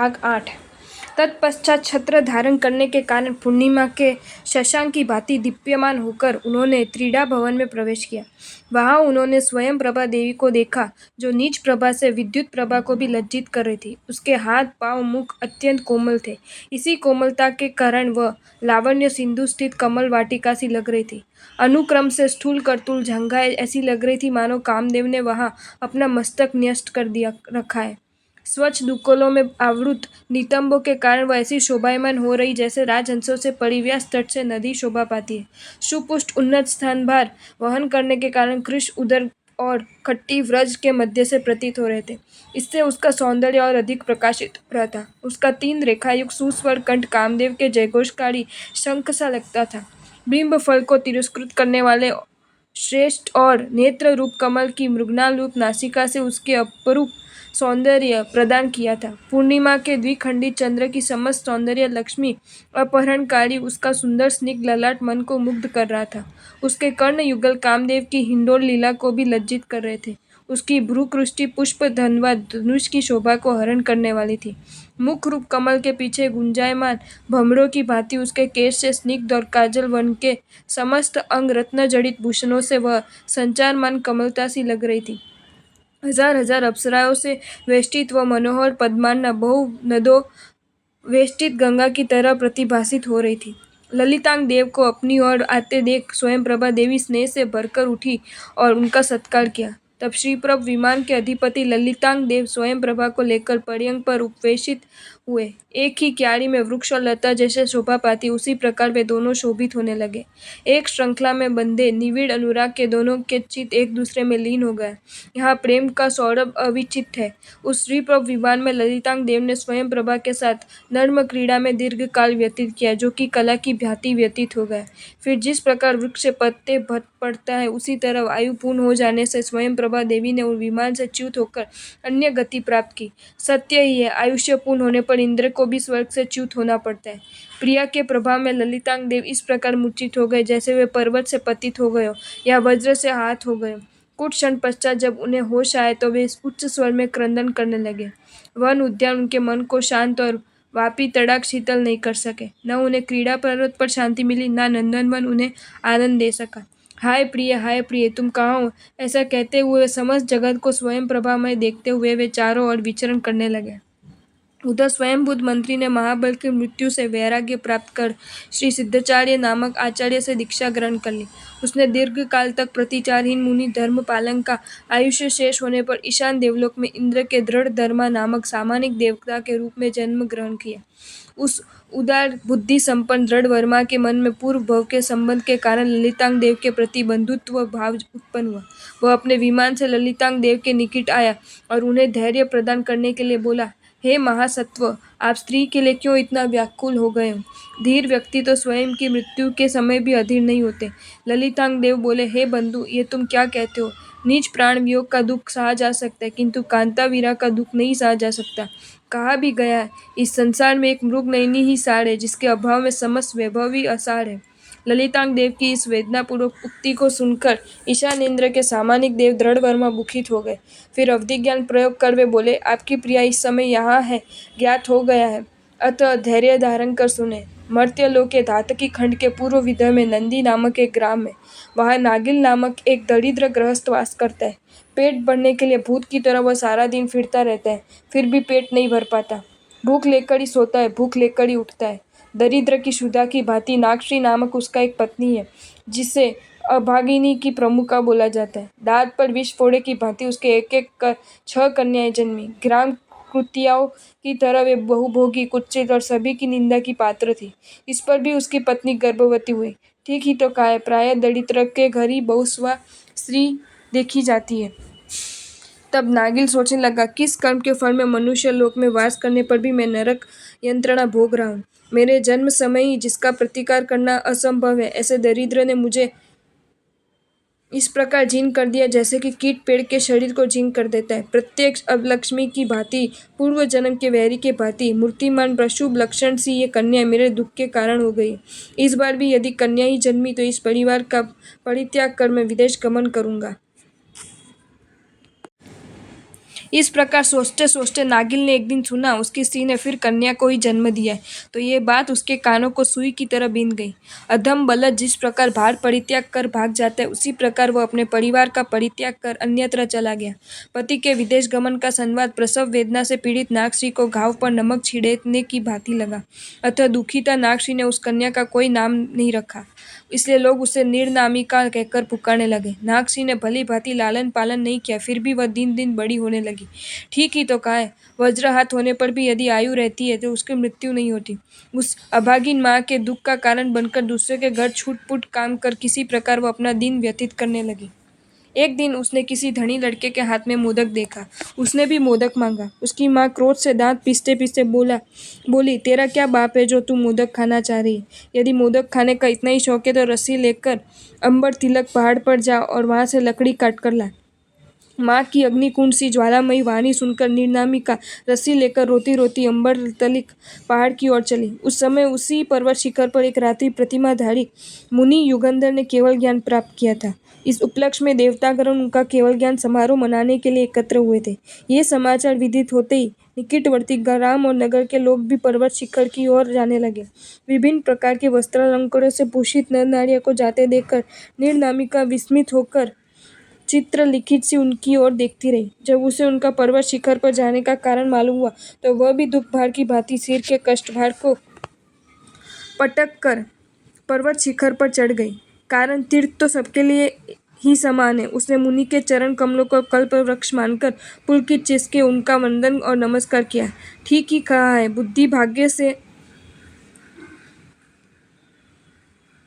भाग 8। तत्पश्चात छत्र धारण करने के कारण पूर्णिमा के शशांक की भांति दीप्यमान होकर उन्होंने त्रीड़ा भवन में प्रवेश किया। वहां उन्होंने स्वयं प्रभा देवी को देखा, जो नीच प्रभा से विद्युत प्रभा को भी लज्जित कर रही थी। उसके हाथ, पांव, मुख अत्यंत कोमल थे। इसी कोमलता के कारण वह लावण्य सिंधु स्थित कमल वाटिका सी लग रही थी। अनुक्रम से स्थूल, कर्तुल, जंघाएं ऐसी लग रही थी मानो कामदेव ने वहां अपना मस्तक न्यस्त कर दिया रखा है। स्वच्छ दुक्कलों में आवृत नितंबों के कारण वह ऐसी शोभायमान हो रही जैसे राजहंसों से परिव्यास तट से नदी शोभा पाती है। सुपुष्ट उन्नत स्तनभार वहन करने के कारण कृष्ण उदर और खट्टी व्रज के मध्य से प्रतीत हो रहे थे। इससे उसका सौंदर्य और अधिक प्रकाशित हो रहा था। उसका 3 रेखायुक्त सुस्वर कंठ कामदेव के जयघोषकारी शंख सा लगता था। बिंब फल को तिरस्कृत करने वाले श्रेष्ठ और नेत्र रूप कमल की मृगनाल रूप नासिका से उसके अपरूप सौंदर्य प्रदान किया था। पूर्णिमा के द्विखंडित चंद्र की समस्त सौंदर्य लक्ष्मी अपहरणकारी उसका सुंदर स्निग्ध ललाट मन को मुग्ध कर रहा था। उसके कर्ण युगल कामदेव की हिंडोल लीला को भी लज्जित कर रहे थे। उसकी भ्रूकृष्टि पुष्प धनवा धनुष की शोभा को हरण करने वाली थी। मुख रूप कमल के पीछे गुंजायमान भमरों की भांति उसके केश से स्निग्ध और काजल वन के समस्त अंग रत्न जड़ित भूषणों से वह संचारमान कमलता सी लग रही थी। हजार हजार अप्सराओं से वेष्टित व मनोहर पद्माना बहु नदों वेष्टित गंगा की तरह प्रतिभासित हो रही थी। ललितांग देव को अपनी ओर आते देख स्वयं प्रभा देवी स्नेह से भरकर उठी और उनका सत्कार किया। तब श्रीप्रभ विमान के अधिपति ललितांग देव स्वयं प्रभा को लेकर पर्यंक पर उपवेशित हुए। एक ही क्यारी में वृक्ष और लता जैसे शोभा पाती उसी प्रकार वे दोनों शोभित होने लगे। एक श्रृंखला में बंधे निविड़ अनुराग के दोनों के चित्त एक दूसरे में लीन हो गए। यहाँ प्रेम का सौरभ अविचित है। उस श्रीप्रभ विमान में ललितांग देव ने स्वयं प्रभा के साथ नर्म क्रीड़ा में दीर्घ काल व्यतीत किया, जो कि कला की भांति व्यतीत हो गया। फिर जिस प्रकार वृक्ष से पत्ते पड़ता है, उसी तरह आयु पूर्ण हो जाने से स्वयं प्रभा देवी ने उन विमान से च्युत होकर अन्य गति प्राप्त की। सत्य ही है, आयुष्य पूर्ण होने पर इंद्र को भी स्वर्ग से च्युत होना पड़ता है। प्रिया के प्रभाव में ललितांग देव इस प्रकार मूर्छित हो गए जैसे वे पर्वत से पतित हो गए या वज्र से आहत हो गए। कुछ क्षण पश्चात जब उन्हें होश आए तो वे उच्च स्वर में क्रंदन करने लगे। वन उद्यान उनके मन को शांत और वापी तड़ाक शीतल नहीं कर सके। न उन्हें क्रीड़ा पर्वत पर शांति मिली, न नंदनवन उन्हें आनंद दे सका। हाय प्रिय, तुम कहाँ हो? ऐसा कहते हुए समस्त जगत को स्वयं प्रभा में देखते हुए वे चारों ओर विचरण करने लगे। उधर स्वयंभूत मंत्री ने महाबल की मृत्यु से वैराग्य प्राप्त कर श्री सिद्धाचार्य नामक आचार्य से दीक्षा ग्रहण कर ली। उसने दीर्घ काल तक प्रतिचारहीन मुनि धर्मपालन का आयुष्य शेष होने पर ईशान देवलोक में इंद्र के दृढ़ धर्मा नामक सामानिक देवता के रूप में जन्म ग्रहण किया। उस उदार बुद्धि संपन्न दृढ़ वर्मा के मन में पूर्व भव के संबंध के कारण ललितांग देव के प्रति बंधुत्व भाव उत्पन्न हुआ। वह अपने विमान से ललितांग देव के निकट आया और उन्हें धैर्य प्रदान करने के लिए बोला, हे महासत्व, आप स्त्री के लिए क्यों इतना व्याकुल हो गए हो? धीर व्यक्ति तो स्वयं की मृत्यु के समय भी अधीर नहीं होते। ललितांग देव बोले, हे बंधु, ये तुम क्या कहते हो? नीच प्राण वियोग का दुख सहा जा सकता है, किंतु कांतावीरा का दुख नहीं सहा जा सकता। कहा भी गया है, इस संसार में एक मृग नयनी ही सार है, जिसके अभाव में समस्त वैभव ही असार है। ललितांग देव की इस वेदनापूर्वक उक्ति को सुनकर ईशानेन्द्र के सामानिक देव दृढ़ वर्मा मुखित हो गए। फिर अवधि ज्ञान प्रयोग कर वे बोले, आपकी प्रिया इस समय यहाँ है, ज्ञात हो गया है, अतः धैर्य धारण कर सुने। मर्त्यलोक के धातकी खंड के पूर्व विदर्भ में नंदी नामक एक ग्राम है। वहाँ नागिल नामक एक दरिद्र गृहस्थ वास करता है। पेट भरने के लिए भूत की तरह वह सारा दिन फिरता रहता है, फिर भी पेट नहीं भर पाता। भूख लेकर ही सोता है, भूख लेकर ही उठता है। दरिद्र की शुदा की भांति नागश्री नामक उसका एक पत्नी है, जिसे अभागिनी की प्रमुखा बोला जाता है। दांत पर विष फोड़े की भांति उसके एक एक कर 6 कन्याएं जन्मी। ग्राम कृत्याओं की तरह वे बहुभोगी, कुत्सित और सभी की निंदा की पात्र थी। इस पर भी उसकी पत्नी गर्भवती हुई। ठीक ही तो कहा है, प्रायः दरिद्र के घर ही बहुस्वा स्त्री देखी जाती है। तब नागिल सोचने लगा, किस कर्म के फल में मनुष्य लोक में वास करने पर भी मैं नरक यंत्रणा भोग रहा हूँ। मेरे जन्म समय ही जिसका प्रतिकार करना असंभव है, ऐसे दरिद्र ने मुझे इस प्रकार जीर्ण कर दिया जैसे कि कीट पेड़ के शरीर को जीर्ण कर देता है। प्रत्यक्ष अवलक्ष्मी की भांति, पूर्व जन्म के वैरी के भांति मूर्तिमान प्रशुभ लक्षण सी ये कन्या मेरे दुख के कारण हो गई। इस बार भी यदि कन्या ही जन्मी तो इस परिवार का परित्याग कर मैं विदेश गमन करूंगा। इस प्रकार सोचते सोचते नागिन ने एक दिन सुना उसकी स्त्री ने फिर कन्या को ही जन्म दिया है। तो ये बात उसके कानों को सुई की तरह बींध गई। अधम बलद जिस प्रकार भार परित्याग कर भाग जाता है, उसी प्रकार वह अपने परिवार का परित्याग कर अन्यत्र चला गया। पति के विदेश गमन का संवाद प्रसव वेदना से पीड़ित नागश्री को घाव पर नमक छिड़कने की भांति लगा। अतः दुखिता नागश्री ने उस कन्या का कोई नाम नहीं रखा, इसलिए लोग उसे निर्नामिका कहकर पुकारने लगे। नागश्री ने भली भांति लालन पालन नहीं किया, फिर भी वह दिन दिन बड़ी होने लगी। ठीक ही तो कहा है, वज्र हाथ होने पर भी यदि आयु रहती है तो उसकी मृत्यु नहीं होती। उस अभागिन माँ के दुख का कारण बनकर दूसरे के घर छूट-पुट काम कर किसी प्रकार वह अपना दिन व्यतीत करने लगी। एक दिन उसने किसी धनी लड़के के हाथ में मोदक देखा, उसने भी मोदक मांगा। उसकी माँ क्रोध से दांत पीसते पीसते बोली, तेरा क्या बाप है जो तू मोदक खाना चाह रही है? यदि मोदक खाने का इतना ही शौक है तो रस्सी लेकर अंबर तिलक पहाड़ पर जा और वहां से लकड़ी काट कर ला। माँ की अग्निकुंड सी ज्वालामयी वाणी सुनकर निर्नामिका रस्सी लेकर रोती रोती अंबर तलिक पहाड़ की ओर चली। उस समय उसी पर्वत शिखर पर एक रात्रि प्रतिमाधारी मुनि युगंधर ने केवल ज्ञान प्राप्त किया था। इस उपलक्ष्य में देवतागण उनका केवल ज्ञान समारोह मनाने के लिए एकत्र हुए थे। ये समाचार विदित होते ही निकटवर्ती ग्राम और नगर के लोग भी पर्वत शिखर की ओर जाने लगे। विभिन्न प्रकार के वस्त्रालंकारों से भूषित नर नारियों को जाते देखकर निर्नामिका विस्मित होकर चित्र लिखित सी उनकी ओर देखती रही। जब उसे उनका पर्वत शिखर पर जाने का कारण मालूम हुआ तो वह भी दुख भार की भांति सिर के कष्टभार को पटक कर पर्वत शिखर पर चढ़ गई। कारण तीर्थ तो सबके लिए ही समान है। उसने मुनि के चरण कमलों को कल्प वृक्ष मानकर पुलकित चित्त से उनका वंदन और नमस्कार किया। ठीक ही कहा है, बुद्धि भाग्य से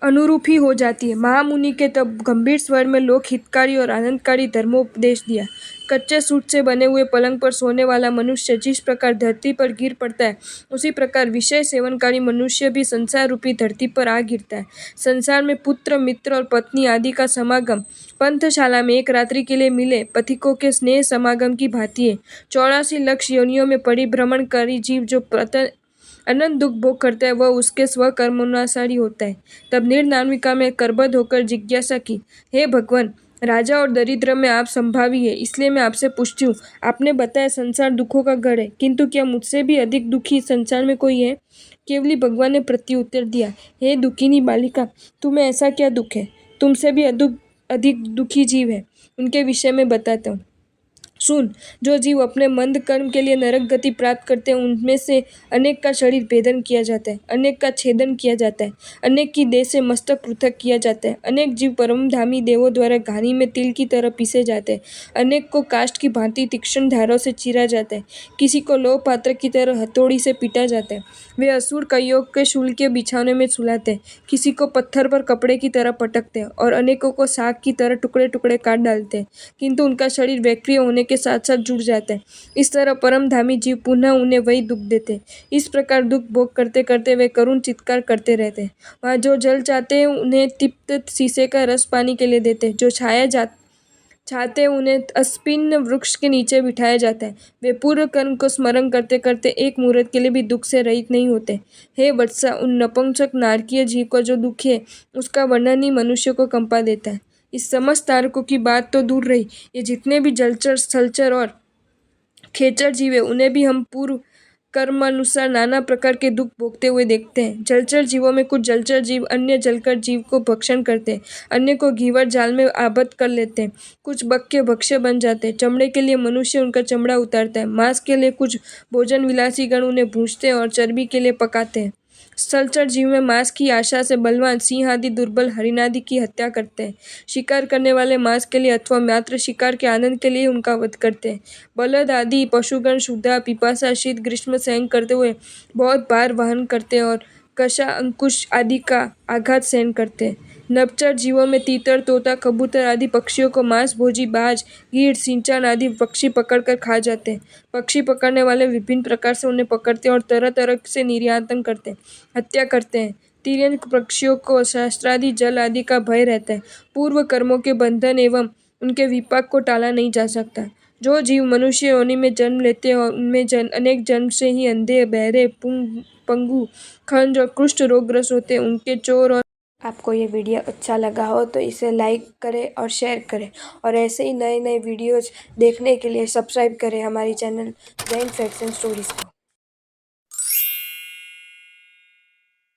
अनुरूप ही हो जाती है। महामुनि के तब गंभीर स्वर में लोक हितकारी और आनंदकारी धर्मोपदेश दिया। कच्चे सूत से बने हुए पलंग पर सोने वाला मनुष्य जिस प्रकार धरती पर गिर पड़ता है, उसी प्रकार विषय सेवनकारी मनुष्य भी संसार रूपी धरती पर आ गिरता है। संसार में पुत्र, मित्र और पत्नी आदि का समागम पंथशाला में एक रात्रि के लिए मिले पथिकों के स्नेह समागम की भांति है। 84 लाख योनियों में परिभ्रमणकारी जीव जो अनंत दुख भोग करता है, वह उसके स्वकर्मानुसारी होता है। तब निर्नामिका में करबद्ध होकर जिज्ञासा की, हे भगवान, राजा और दरिद्र में आप संभावी है, इसलिए मैं आपसे पूछती हूँ। आपने बताया संसार दुखों का गढ़ है, किंतु क्या मुझसे भी अधिक दुखी संसार में कोई है? केवली भगवान ने प्रत्युत्तर दिया, हे दुखिनी बालिका, तुम्हें ऐसा क्या दुख है? तुमसे भी अधिक दुखी जीव है, उनके विषय में बताता हूँ। सुन, जो जीव अपने मंद कर्म के लिए नरक गति प्राप्त करते हैं, उनमें से अनेक का शरीर भेदन किया जाता है, अनेक का छेदन किया जाता है, अनेक की देह से मस्तक पृथक किया जाता है, अनेक जीव परमधामी देवों द्वारा घानी में तिल की तरह पीसे जाते हैं, अनेक को काष्ठ की भांति तीक्ष्ण धारों से चीरा जाता है, किसी को लौह पात्र की तरह हथौड़ी से पीटा जाता है। वे असुर कईयों के शूल के बिछाने में सुलाते हैं, किसी को पत्थर पर कपड़े की तरह पटकते हैं और अनेकों को साग की तरह टुकड़े टुकड़े काट डालते हैं, किंतु उनका शरीर वैक्रिय होने के साथ साथ जुड़ जाता है। इस तरह परमधामी जीव पुनः उन्हें वही दुख देते हैं। इस प्रकार दुख भोग करते करते वे करुण चित्कार करते रहते हैं। वहाँ जो जल चाहते हैं उन्हें तिप्त शीशे का रस पानी के लिए देते हैं, जो छाया चाहते हैं उन्हें अस्पिन वृक्ष के नीचे बिठाया जाता है। वे पूर्व कर्म को स्मरण करते करते एक मुहूर्त के लिए भी दुख से रहित नहीं होते। हे वत्सा, उन नपुंसक नारकीय जीव का जो दुख है, उसका वर्णन ही मनुष्य को कंपा देता है। इस समस्त तारकों की बात तो दूर रही, ये जितने भी जलचर, स्थलचर और खेचर जीव है, उन्हें भी हम पूर्व कर्मानुसार नाना प्रकार के दुख भोगते हुए देखते हैं। जलचर जीवों में कुछ जलचर जीव अन्य जलकर जीव को भक्षण करते हैं, अन्य को घीवर जाल में आबद्ध कर लेते हैं, कुछ बक के भक्ष्य बन जाते हैं। चमड़े के लिए मनुष्य उनका चमड़ा उतारता है, मांस के लिए कुछ भोजन विलासी गण उन्हें भूंजते हैं और चर्बी के लिए पकाते हैं। स्थलचर जीव में मांस की आशा से बलवान सिंह आदि दुर्बल हरिण आदि की हत्या करते हैं। शिकार करने वाले मांस के लिए अथवा मात्र शिकार के आनंद के लिए उनका वध करते हैं। बलद आदि पशुगण क्षुधा, पिपासा, शीत, ग्रीष्म सहन करते हुए बहुत भार वहन करते हैं और कषा, अंकुश आदि का आघात सहन करते हैं। नभचर जीवों में तीतर, तोता, कबूतर आदि पक्षियों को मांस भोजी बाज, गीड़, सिंचान आदि पक्षी पकड़कर खा जाते हैं। पक्षी पकड़ने वाले विभिन्न प्रकार से उन्हें पकड़ते हैं और तरह तरह से निर्यातन करते हैं, हत्या करते हैं। तिर्यक पक्षियों को शास्त्रादि जल आदि का भय रहता है। पूर्व कर्मों के बंधन एवं उनके विपाक को टाला नहीं जा सकता। जो जीव मनुष्य योनि में जन्म लेते हैं और उनमें अनेक जन्म से ही अंधे, बहरे, पंगु, खंज और कुष्ठ रोगग्रस्त होते हैं, उनके चोर और आपको ये वीडियो अच्छा लगा हो तो इसे लाइक करें और शेयर करें, और ऐसे ही नए नए वीडियोज़ देखने के लिए सब्सक्राइब करें हमारी channel Jain facts and stories को।